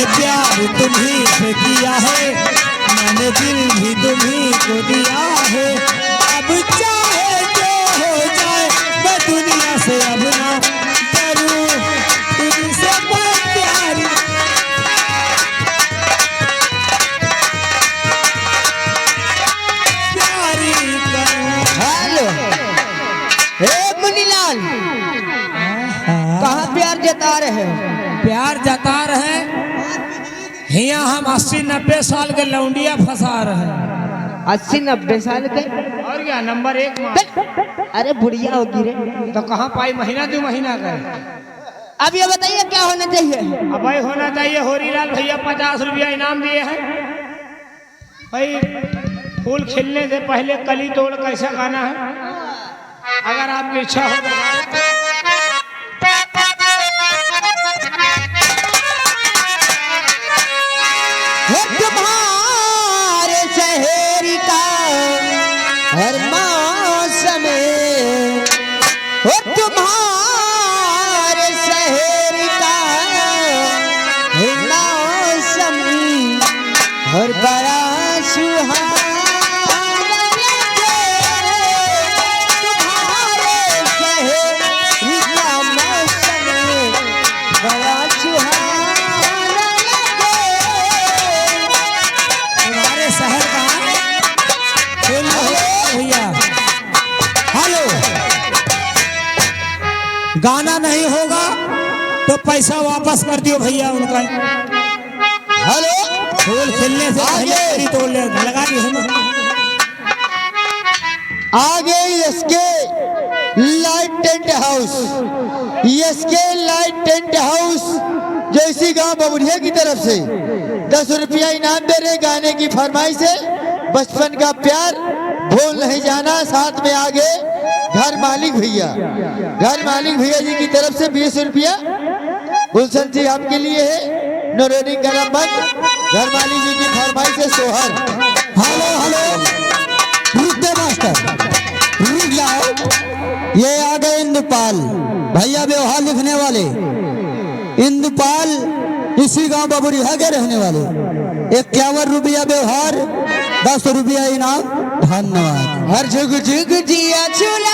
प्यार तुम्ही से किया है, मैंने दिल भी तुम्ही को दिया है। अब चाहे जो हो जाए मैं दुनिया से अब ना डरूं, तुझसे मैं प्यारी करूं। हेलो हे मुनीलाल, कहाँ प्यार जता रहे हो? प्यार जता रहे हिया हम 80-90 साल के लौंडिया फंसा रहे। 80-90 साल के? और क्या नंबर 1 अरे बुढ़िया होगी रे। तो कहाँ पाई, महीना 2 महीना का। अब ये बताइए क्या होना चाहिए? अब भाई होना चाहिए, होरीलाल भैया 50 रुपया इनाम दिए हैं भाई। फूल खिलने से पहले कली तोड़ कैसा गाना है, अगर आपकी इच्छा हो तो। तुम्हारे शहर का हर मौसम, तुम्हारे शहर का हर मौसम हर बड़ा सुहाना लगे। तुम्हारे शहर का मौसम बड़ा सुहाना लगे। हमारे शहर का भैया हेलो, गाना नहीं होगा तो पैसा वापस कर दियो भैया उनका। हेलो, फूल खिलने से पहले कली तोड़ ले, लगा दी हम। आगे SK light tent house, SK light tent house जो इसी गांव बबुढ़िया की तरफ से 10 रुपया इनाम दे रहे। गाने की फरमाइश है, बचपन का प्यार भूल नहीं जाना। साथ में आगे घर मालिक भैया, घर मालिक भैया जी की तरफ से 20 रुपया गुलशन जी आपके लिए है। नो रेडिंग का नंबर, घर मालिक जी की फरमाइश है सोहर। हेलो हेलो, रुक दे मास्टर, रुक जाओ। ये आ गए इंदुपाल भैया, व्यवहार लिखने वाले। इंदुपाल इसी गांव बबुरिया के रहने वाले। 51 रुपया व्यवहार, 10 रुपया इनाम। धन्यवाद। हर जुग जुग जिया चूला